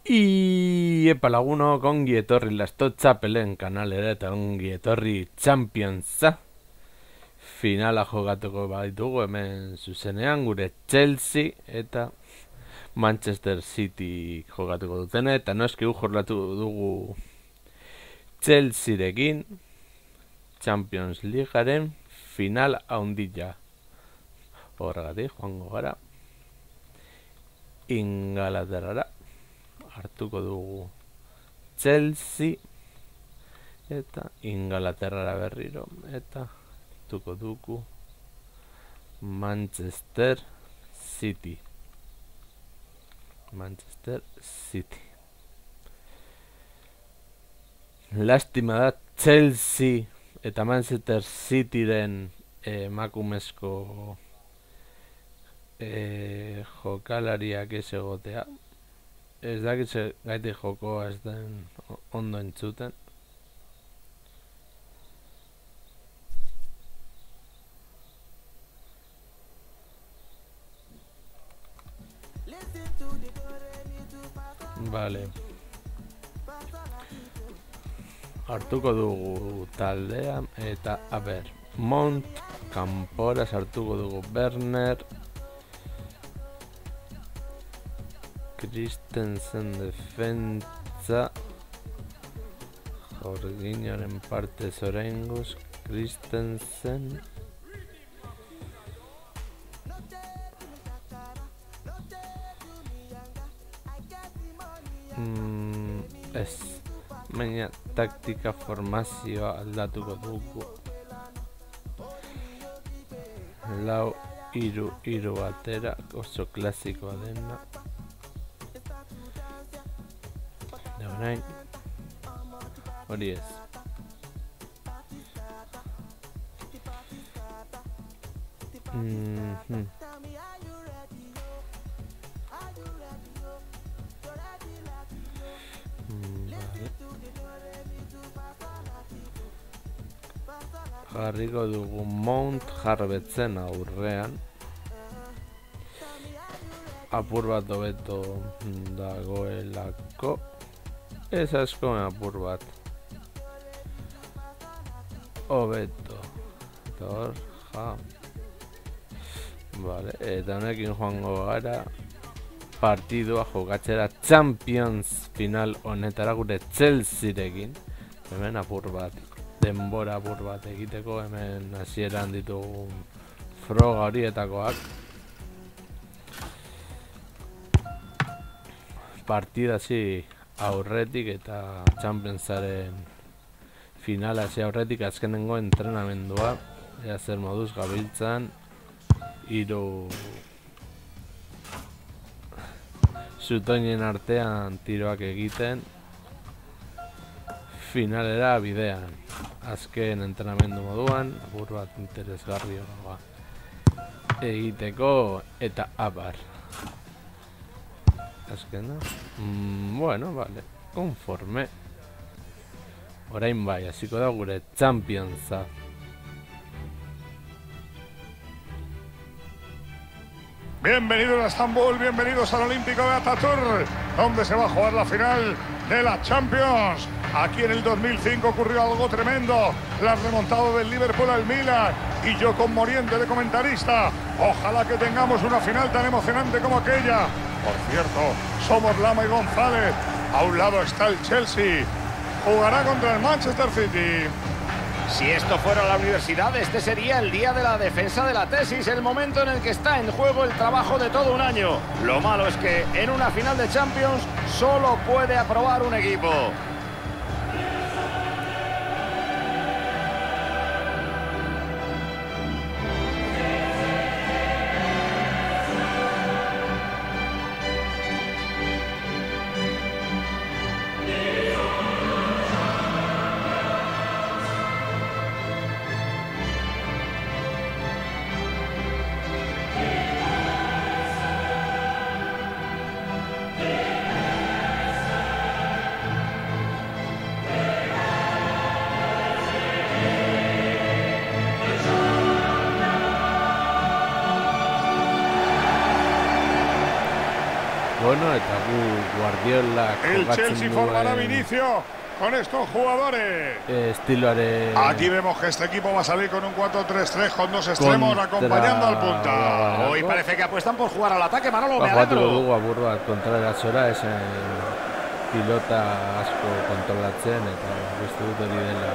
Epa lagunok, ongi etorri Lastotxapelen kanalera eta ongi etorri Championsa. Finala jokatuko baitugu hemen zuzenean gure Chelsea eta Manchester City jokatuko dutene. Eta noski jorlatu dugu Chelsearekin Champions Leaguearen final haundila. Horregatik joango gara Ingalaterrara. Hartuko dugu Chelsea eta Ingalaterrara berriro eta hartuko dugu Manchester City. Lastima da Chelsea eta Manchester Cityren emakumezko jokalariak ez egotea. Ez dakit gaitik jokoa ez den ondo entzuten. Vale. Hartuko dugu taldea eta a ber, Mount kanpora hartuko dugu Werner, Christensen defentsa, Jorginhoren partez oraingoz, Christensen, ez, baina taktika formazioa aldatuko dugu. Lau, iru batera, oso klasikoa dena. Orain, hori ez. Jarriko dugu Mount jarbetzen aurrean. Apur bat hobeto dagoelako. Ez asko apur bat hobeto. Vale, eta honekin joango gara partidua jokatzera Champions final honetara gure Chelsearekin. Hemen apur bat, denbora apur bat egiteko, hemen hasieran ditugu froga horietakoak. Partida hasi aurretik eta Championsaren finala hasi aurretik azkenengo entrenamendua ea zer moduz gabiltzan, hiru zutoinen artean tiroak egiten finalera bidean. Azken entrenamendu moduan apur bat interesgarria egiteko eta abar. Azkena, bueno, vale, konforme. Orain bai, hasiko da gure Championsa. Bienvenidos a Estambul, bienvenidos al Olímpico de Atatürk, donde se va a jugar la final de la Champions. Aquí en el 2005 ocurrió algo tremendo, la remontada del Liverpool al Milan, y yo con Moriente de comentarista. Ojalá que tengamos una final tan emocionante como aquella. Por cierto, somos Lama y González. A un lado está el Chelsea. Jugará contra el Manchester City. Si esto fuera la universidad, este sería el día de la defensa de la tesis, el momento en el que está en juego el trabajo de todo un año. Lo malo es que en una final de Champions solo puede aprobar un equipo. Bono eta gu Guardiola El Chelsea formará Vinicio con estos jugadores. Estiloare. Aquí vemos que este equipo va a salir con un 4-3-3 con dos extremos acompañando al punta. Hoy parece que apuestan por jugar al ataque, Manolo, me Jugatuko alegro. dugu apur bat kontraeratzora, esen pilota asko kontrolatzen eta uste dut hori dela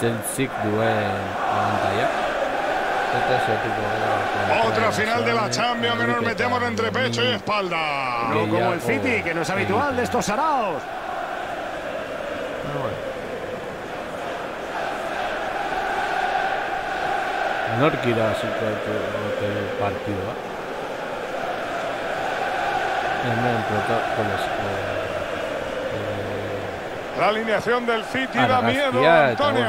Chelseak duen abantaia. Otra final de la Champions que nos metemos entre pecho y espalda. No como el City, que no es habitual de estos saraos. Nork irabaziko dute partidua. Hemen protokolesko La alineación del City da miedo, Antonio.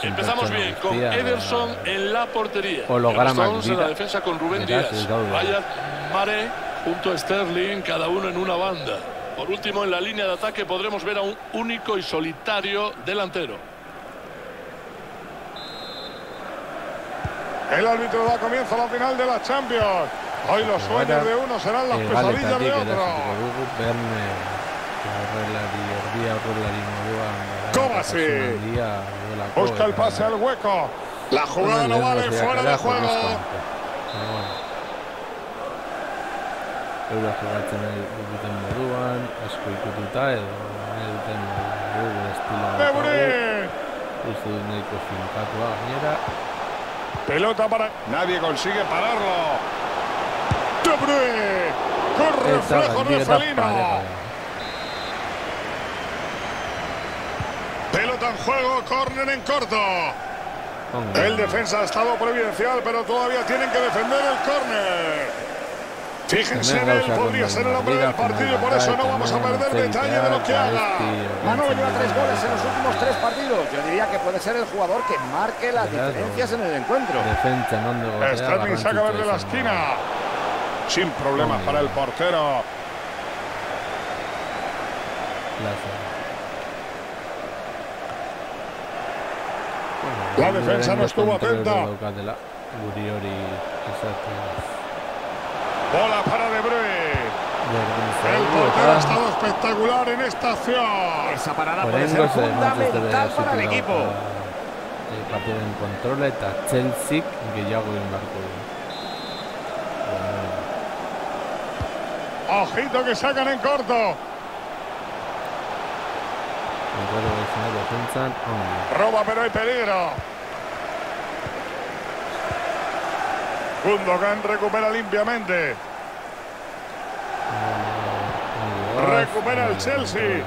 Empezamos bien con Ederson en la portería. Stones en la defensa con Rubén Díaz. Ryan, Mare junto a Sterling, cada uno en una banda. Por último, en la línea de ataque podremos ver a un único y solitario delantero. El árbitro da comienzo a la final de la Champions. Hoy los sueños de uno serán las pesadillas de otro. Kovacic busca el pase al hueco. La jugada no vale, fuera de juego. Eurak jokatzen duten moduan, asko ikututa edo duten modu estilo De Bruyne. uste dut nahiko finkatua gainera. Pelota para... Nadie consigue pararlo. De Bruyne. Con reflejos de felino. Pelota en juego, córner en corto. El defensa ha estado providencial, pero todavía tienen que defender el córner. Fíjense en él, podría ser el hombre del partido y por eso no vamos a perder detalle de lo que haga. Manolo lleva 3 goles en los últimos 3 partidos. Yo diría que puede ser el jugador que marque las diferencias en el encuentro. Sterling saca desde la esquina. Sin problemas para el portero. La defensa no estuvo atenta. Bola para De Bruyne. El portero ha estado espectacular en esta acción. Esa parada puede ser fundamental para el equipo. Partido en control eta Chelsea gehiago egin beharko du. Ojito que sacan en corto. Roba, pero hay peligro. Gundogan recupera limpiamente. Recupera el Chelsea.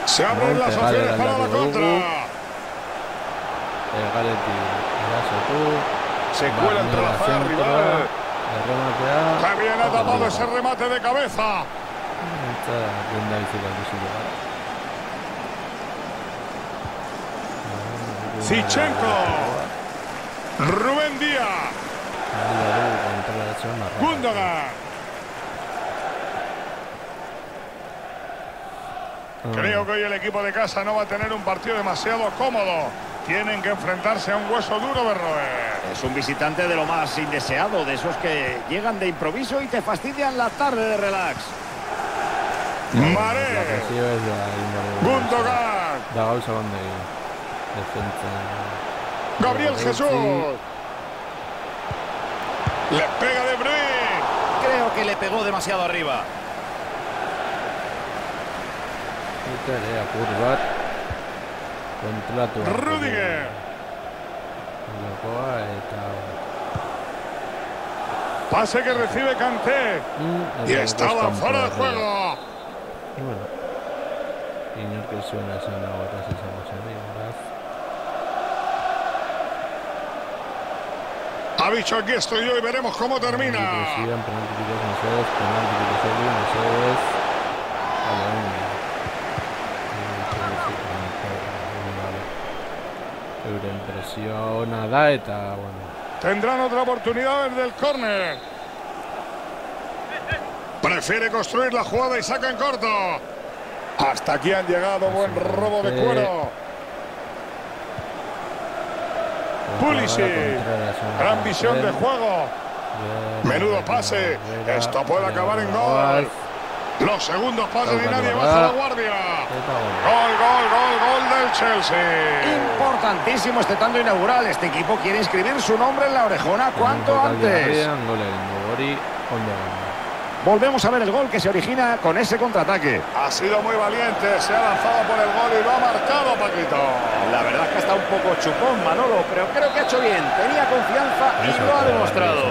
Se abren las opciones para la contra. Se cuela entre la zona rival. Qué bien ha tapado ese remate de cabeza. Zinchenko. Rubén Díaz. Gundogan. Creo que hoy el equipo de casa no va a tener un partido demasiado cómodo. Tienen que enfrentarse a un hueso duro de roer. Es un visitante de lo más indeseado, de esos que llegan de improviso y te fastidian la tarde de relax. Mare. Gundogan. Gabriel Jesús. Le pega De Bruyne. Creo que le pegó demasiado arriba. Rudiger. Pase que recibe Kanté. Y estaba fuera de juego. Ha dicho aquí estoy yo y veremos cómo termina. Impresionada eta bueno. Tendrán otra oportunidad desde el córner. Prefiere construir la jugada y saca en corto. Hasta aquí han llegado. Buen robo de cuero. Pulisic. Gran visión de juego. Menudo pase. Esto puede acabar en gol. Los segundos pases y nadie baja la guardia. Gol del Chelsea. Importantísimo este tanto inaugural. Este equipo quiere inscribir su nombre en la orejona cuanto antes. Volvemos a ver el gol que se origina con ese contraataque. Ha sido muy valiente, se ha lanzado por el gol y lo ha marcado Paquito. La verdad es que está un poco chupón Manolo, pero creo que ha hecho bien. Tenía confianza y lo ha demostrado.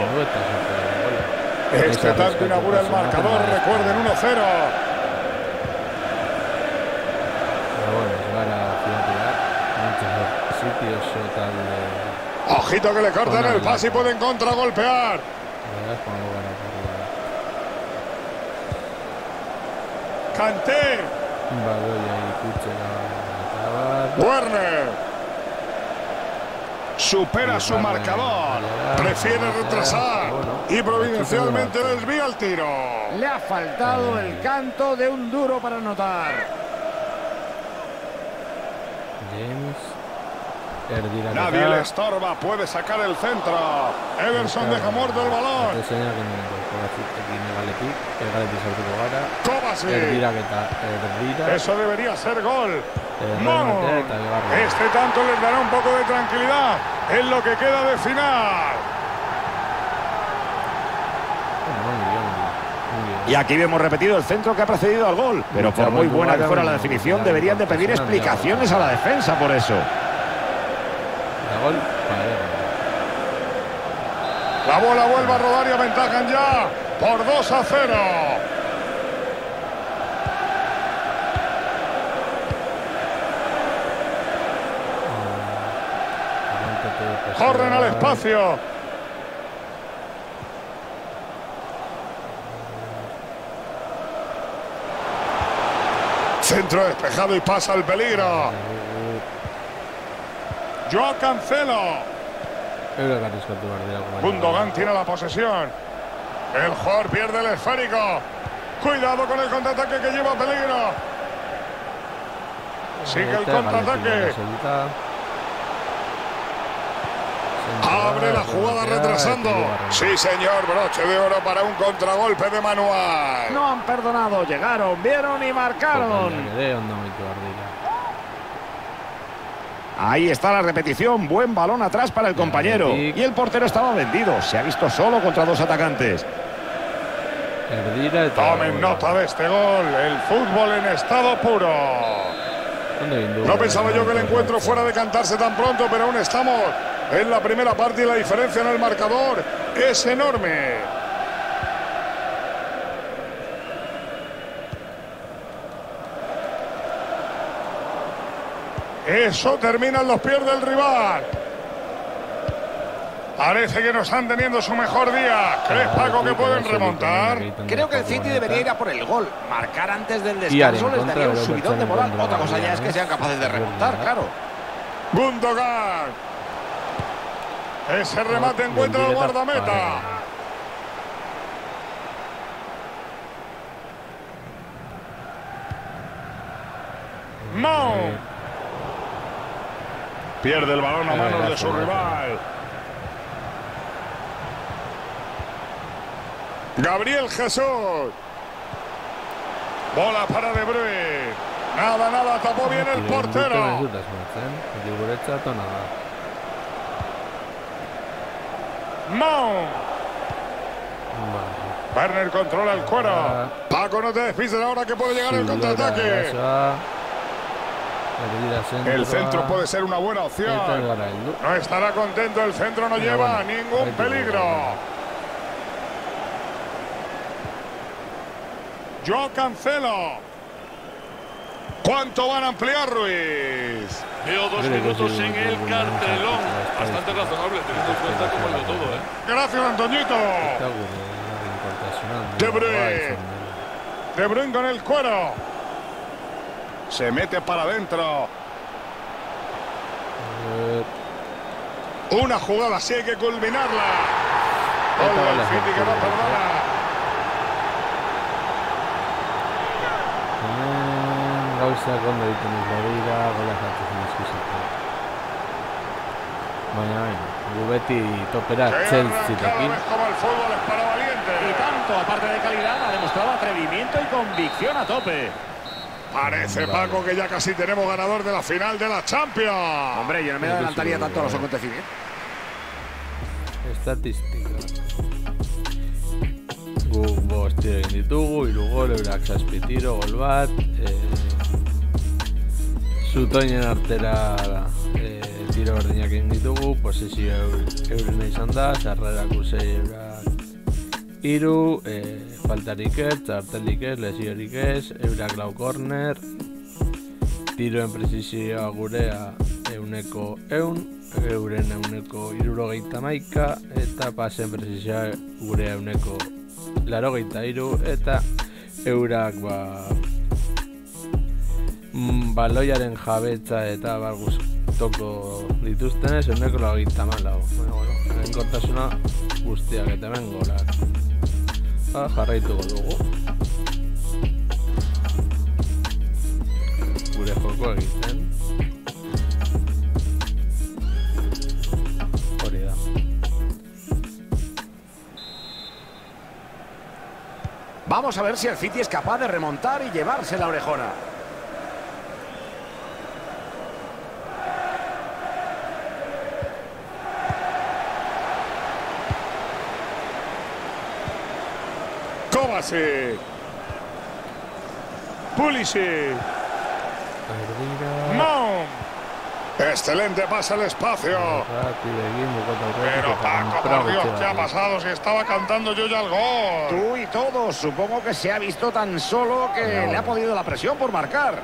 Este tanto inaugura el marcador, recuerden 1-0. Ojito que le cortan el pase y pueden contragolpear. Kanté. Werner. Supera su marcador. Prefiere retrasar. Y providencialmente desvía el tiro. Le ha faltado el canto de un duro para anotar. Nadie le estorba. Puede sacar el centro. Ederson deja muerto el balón. Kovacic. Eso debería ser gol. Este tanto les dará un poco de tranquilidad en lo que queda de final. Y aquí vemos repetido el centro que ha precedido al gol. Pero por muy buena que fuera la definición, deberían de pedir explicaciones a la defensa por eso. La bola vuelve a rodar y aventajan ya por 2-0. Corren al espacio. Centro despejado y pasa el peligro. Joao Cancelo. Gundogan tiene la posesión. El jugador pierde el esférico. Cuidado con el contraataque que lleva peligro. Sigue el contraataque. Abre la jugada retrasando. Sí, señor, broche de oro para un contragolpe de manual. No han perdonado, llegaron, vieron y marcaron. Ahí está la repetición, buen balón atrás para el compañero. Y el portero estaba vendido, se ha visto solo contra dos atacantes. Tomen nota de este gol, el fútbol en estado puro. No pensaba yo que el encuentro fuera de cantarse tan pronto, pero aún estamos en la primera parte y la diferencia en el marcador es enorme. Eso termina en los pies del rival. Parece que no están teniendo su mejor día. ¿Crees, Paco, que pueden remontar? Creo que el City debería ir a por el gol. Marcar antes del descanso les daría un subidón de moral. Otra cosa ya es que sean capaces de remontar, claro. Gundogan. Ese remate encuentra el guardameta. Mount. Pierde el balón a manos de su rival. Gabriel Jesús. Bola para De Bruyne. Nada, tapó bien el portero. Mount. Werner controla el cuero. Paco, no te despistes ahora que puede llegar el contraataque. El centro puede ser una buena opción. No estará contento, el centro no lleva ningún peligro. Joao Cancelo. ¿Cuánto van a ampliar, Ruiz? Veo 2 minutos en el cartelón. Bastante razonable, teniendo en cuenta cómo ha ido todo, ¿eh? Gracias, Antoñito. De Bruyne. De Bruyne con el cuero. Se mete para adentro. Una jugada así hay que culminarla. Gol del City que no perdona. Baina, gubeti topera Chelsea-tekin. Como el fútbol talento, aparte de calidad, ha demostrado atrevimiento y convicción a tope. Parece, Paco, que ya casi tenemos ganador de la final de la Champions. Hombre, yo no me adelantaría tanto a los acontecimientos. Estatistika. Guk 5 tiro egin ditugu, 3 gol, eurak 7 tiro, gol bat. Zutoinen artera tiro berdinak egin ditugu, posizio eurena izan da, sarrerak 6, eurak 3, faltarik ez, txartelik ez, lesiorik ez, eurak 4 corner, tiroen prezizioa gurea 100%, euren 171, eta pasen prezizioa gurea 183, eta eurak baloiaren jabetza eta guztoko dituztenez 184. Enkortasuna guztiak eta hemen golak. Jarraituko dugu. Gure joko egiten. Hori da. Vamos a ver si el City es capaz de remontar y llevarse la orejona. Kovacic. Pulisic. Mount. Excelente pase al espacio. Pero Paco, por Dios, ¿qué ha pasado? Si estaba cantando yo ya el gol. Tú y todos, supongo que se ha visto tan solo que le ha podido la presión por marcar.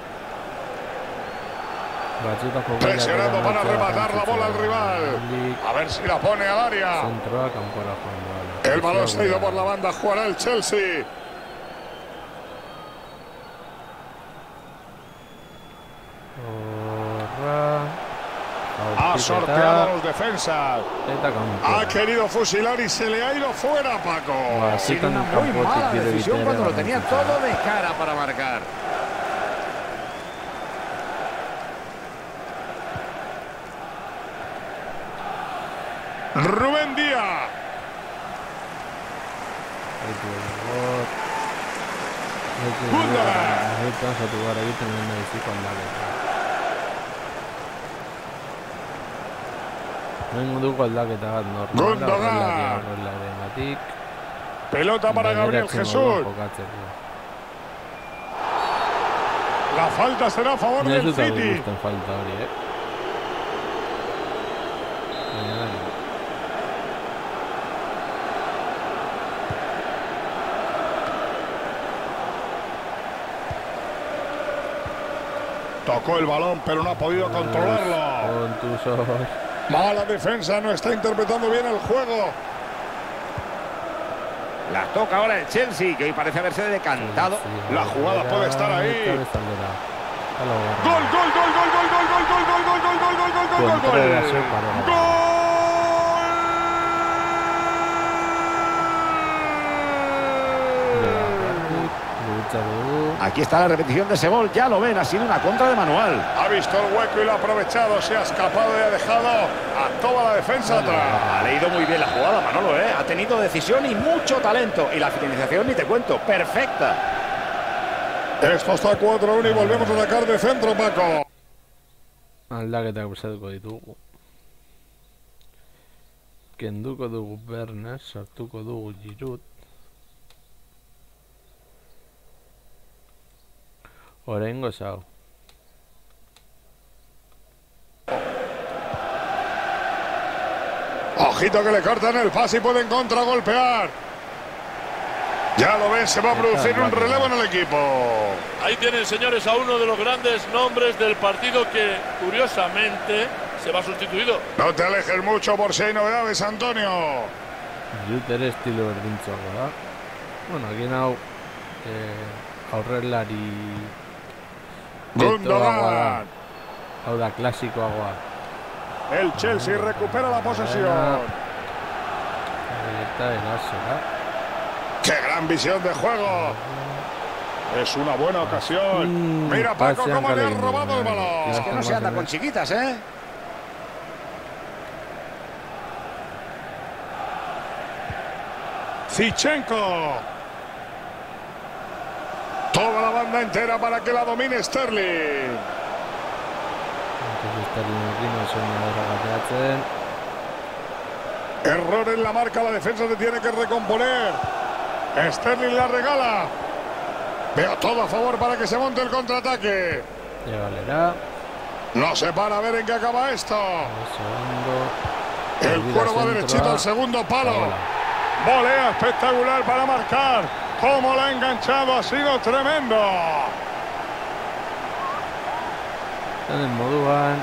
Presionando para rematar la bola al rival. A ver si la pone al área. El balón se ha ido por la banda, jugará el Chelsea. Ha sorteado a los defensas. Ha querido fusilar y se le ha ido fuera, Paco. Ha sido una muy mala decisión cuando lo tenía todo de cara para marcar. Rubén Díaz. Gundogan. Pelota para Gabriel Jesús. La falta será a favor del City. Tocó el balón, pero no ha podido controlarlo. Mala defensa, no está interpretando bien el juego. La toca ahora el Chelsea, que hoy parece haberse decantado. La jugada puede estar ahí. Gol, gol, gol, gol, gol, gol, gol, gol, gol, gol, gol, gol, gol, gol, gol, gol, gol. Aquí está la repetición de ese gol, ya lo ven, ha sido una contra de manual. Ha visto el hueco y lo ha aprovechado, se ha escapado y ha dejado a toda la defensa atrás. Ha leído muy bien la jugada, Manolo, ¿eh? Ha tenido decisión y mucho talento. Y la finalización ni te cuento, perfecta. Esto está 4-1 y volvemos a atacar de centro, Paco. Aldaketak prestatuko ditugu. Kenduko dugu Werner, sartuko dugu Giroud. Oraingoz hau. Ojito que le cortan el pase y pueden contragolpear. Ya lo ven, se va a producir un relevo en el equipo. Ahí tienen, señores, a uno de los grandes nombres del partido que, curiosamente, se va sustituido. No te alejes mucho por si hay novedades, Antonio. Giroud ere estilo berdintzagoa da. Bueno, egin hau aurrelari Gundogan. Hau da klasikoagoa. El Chelsea recupera la posesión. ¡Qué gran visión de juego! Es una buena ocasión. Mira, Paco, cómo le han robado el balón. Es que no se anda con chiquitas, ¿eh? Zichenko. Toda la banda entera para que la domine Sterling. Error en la marca, la defensa se tiene que recomponer. Sterling la regala. Veo todo a favor para que se monte el contraataque. Ya valerá. No se para a ver en qué acaba esto. El cuero va derechito al segundo palo. Volea espectacular para marcar. Cómo la ha enganchado, ha sido tremendo. En el moduan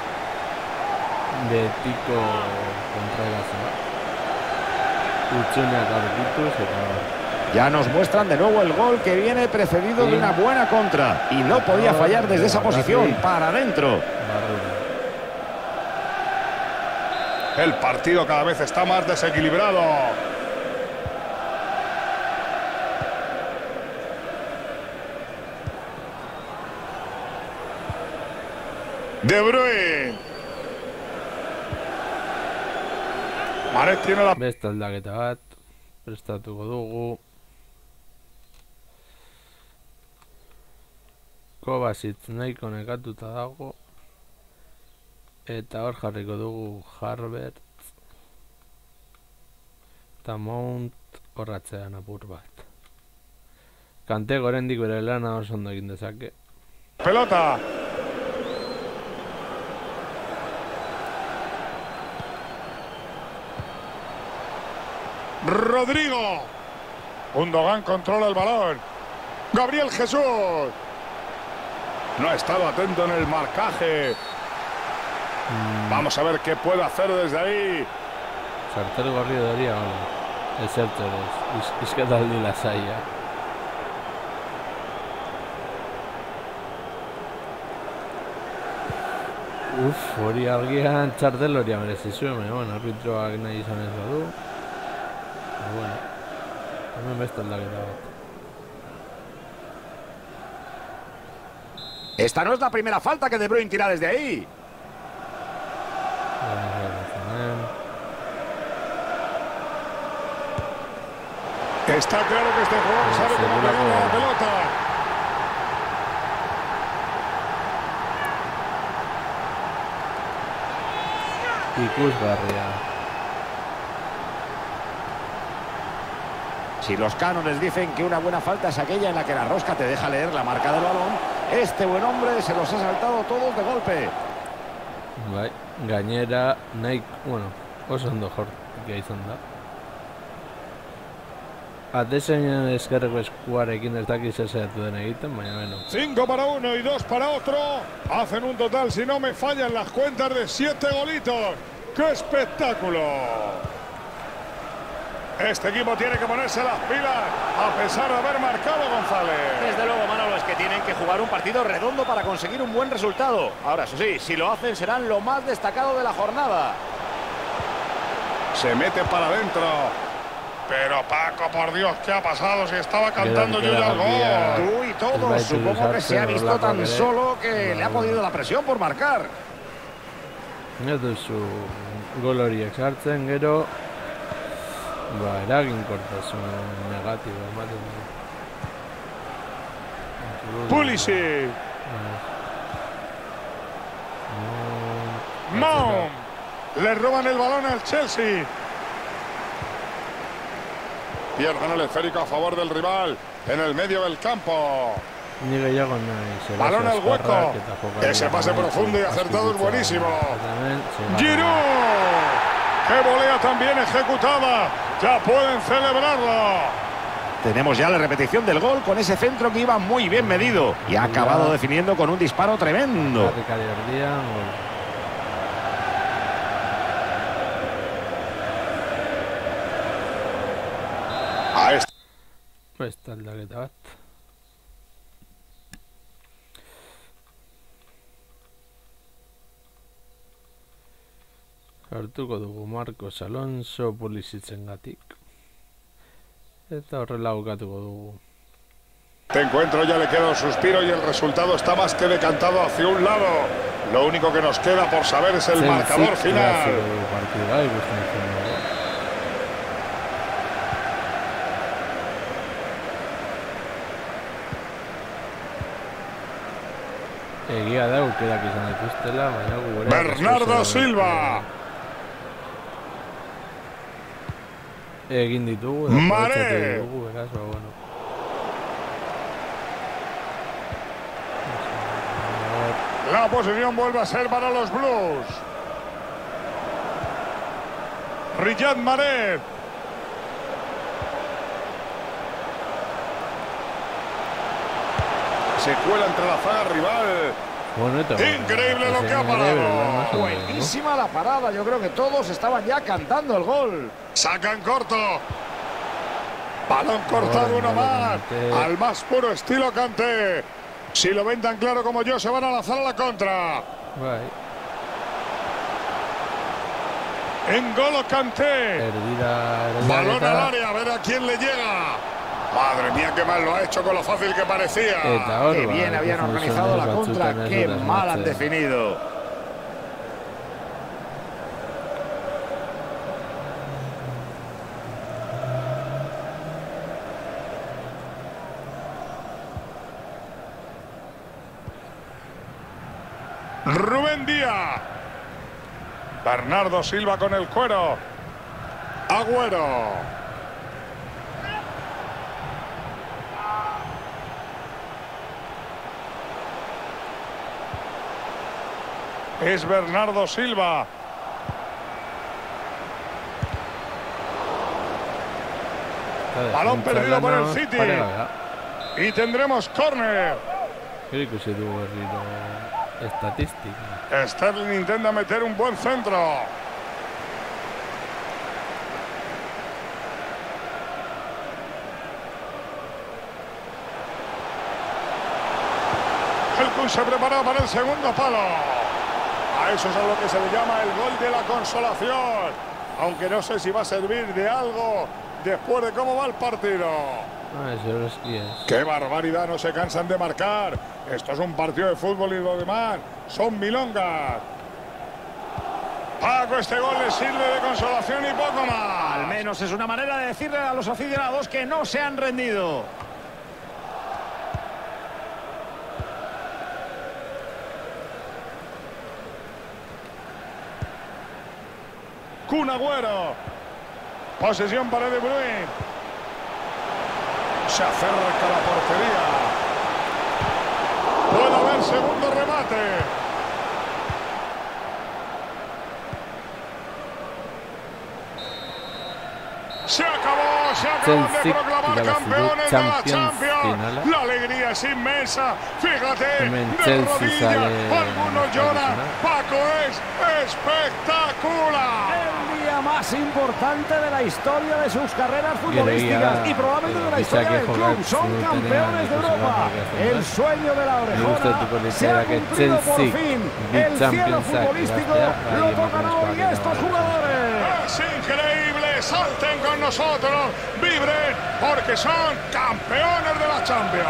betiko kontraeraza. Utsuneak aurkituz eta ya nos muestran de nuevo el gol que viene precedido de una buena contra y no podía fallar desde esa posición para adentro. El partido cada vez está más desequilibrado. De Bruyne. Mahrez tiene la... Beste aldaketa bat prestatuko dugu. Kovacic nahiko nekatuta dago. Eta hor jarriko dugu Havertz. Eta Mount horratzean apur bat. Kante gorendik bere lana oso ondo egin dezake. Pelota. Rodrigo. Gundogan controla el balón. Gabriel Jesús. No ha estado atento en el marcaje. Vamos a ver qué puede hacer desde ahí. Sarter gorri daria hola. Ez zertzerez. Izketaldi lasaia. Hori argian txartel hori amerezi zuen, baina arbitroak nahi izan ez badu. Bueno, hemen beste aldaketa bat. Esta no es la primera falta que De Bruyne tira desde ahí. Está claro que este jugador sabe cómo pegar la pelota. Ikusgarria. Si los cánones dicen que una buena falta es aquella en la que la rosca te deja leer la marca del balón, este buen hombre se los ha saltado todos de golpe. Bai, gainera nahi, bueno, oso ondo jortik izan da. Atezainen eskerreko eskuarekin ez dakiz ezeatu den egiten, baina beno. 5 para uno y 2 para otro. Hacen un total, si no me fallan las cuentas, de 7 golitos. ¡Qué espectáculo! Este equipo tiene que ponerse las pilas, a pesar de haber marcado González. Desde luego, Manolo, es que tienen que jugar un partido redondo para conseguir un buen resultado. Ahora, eso sí, si lo hacen serán lo más destacado de la jornada. Se mete para adentro. Pero Paco, por Dios, ¿qué ha pasado? Si estaba cantando yo ya el gol. Tú y todos, supongo que se ha visto tan solo que le ha podido la presión por marcar. Ez duzu gol horiek sartzen, gero eraginkortasun negatibo ematen du. Pulisic. Mount. Le roban el balón al Chelsea. Pierden el esférico a favor del rival en el medio del campo. Balón al hueco. Ese pase profundo y acertado es buenísimo. Giroud. ¡Qué volea también ejecutada! ¡Ya pueden celebrarlo! Tenemos ya la repetición del gol con ese centro que iba muy bien medido y ha acabado definiendo con un disparo tremendo. Beste aldaketa bat. Hartuko dugu Marcos Alonso Pulisicengatik. Eta horrela bukatuko dugu. Este encuentro ya le queda un suspiro y el resultado está más que decantado hacia un lado. Lo único que nos queda por saber es el marcador final. Egia da, aukerak izan dituztela, baina gure... Bernardo Silva. Egin ditugu, Mare. beraz, bueno. La posición vuelve a ser para los Blues. Riyad Mahrez. Se cuela entre la zaga rival. Bonito, Increíble lo que ha parado. Buenísima la parada. Yo creo que todos estaban ya cantando el gol. Saca en corto. Balón cortado, uno más. Al más puro estilo Kanté. Si lo ven tan claro como yo, se van a lanzar a la contra. N'Golo Kanté. Balón al área, a ver a quién le llega. Madre mía, qué mal lo ha hecho con lo fácil que parecía. Qué bien habían organizado la contra, qué mal han definido. Rubén Díaz. Bernardo Silva con el cuero. Agüero. Es Bernardo Silva. Balón perdido por el City. Y tendremos córner. Creo que se tuvo estadística. Sterling intenta meter un buen centro. El Kun se prepara para el segundo palo. A eso es a lo que se le llama el gol de la consolación. Aunque no sé si va a servir de algo después de cómo va el partido. ¡Qué barbaridad! No se cansan de marcar. Esto es un partido de fútbol y lo demás son milongas. Paco, este gol le sirve de consolación y poco más. Al menos es una manera de decirle a los aficionados que no se han rendido. Kun Agüero. Posesión para De Bruyne. Se acerca a la portería. Puede haber segundo remate. Se acaban de proclamar campeones de la Champions. La alegría es inmensa. Fíjate, de rodillas, algunos lloran. Paco, es espectacular. El día más importante de la historia de sus carreras futbolísticas y probablemente de la historia del club. Son campeones de Europa. El sueño de la orejona se ha cumplido por fin. El cielo futbolístico lo tocan hoy estos jugadores. Es increíble. Salten con nosotros. Vibren porque son campeones de la Champions.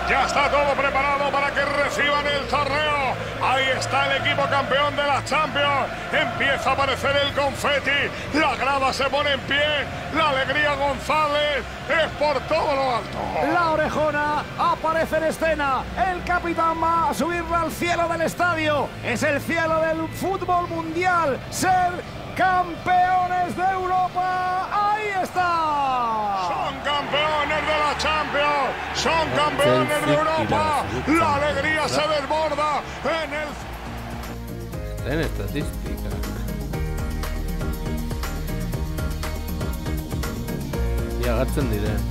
Ya está todo preparado para que reciban el torneo. Ahí está el equipo campeón de la Champions. Empieza a aparecer el confeti. La grada se pone en pie. La alegría González es por todo lo alto. La orejona aparece en escena. El capitán va a subirla al cielo del estadio. Es el cielo del fútbol mundial. Ser campeones de Europa. Ahí está. Son campeones de la Champions. Son campeones de Europa. La alegría se desborda en el... En estadística. Y agatzen diren.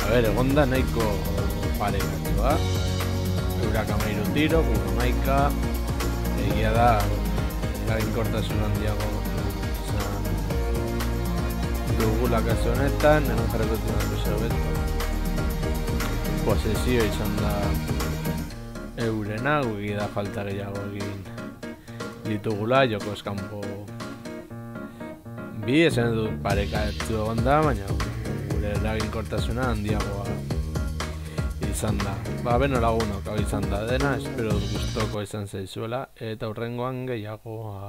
A ver, egonda nahiko paregatua. Eurak 13 tiro, guk 11. Egia da, eraginkortasun handiago izan dugula kasu honetan, egon jarrekotu nahi hobeto. Posesio izan da eurena, gugi da falta gehiago egin ditugula, joko eskampo bi, esan dut parekatu egon da, baina gure eraginkortasuna handiagoa izan da. Ba, beno lagunok hau izan da dena, espero gustoko izan zaizuela, eta hurrengoan gehiago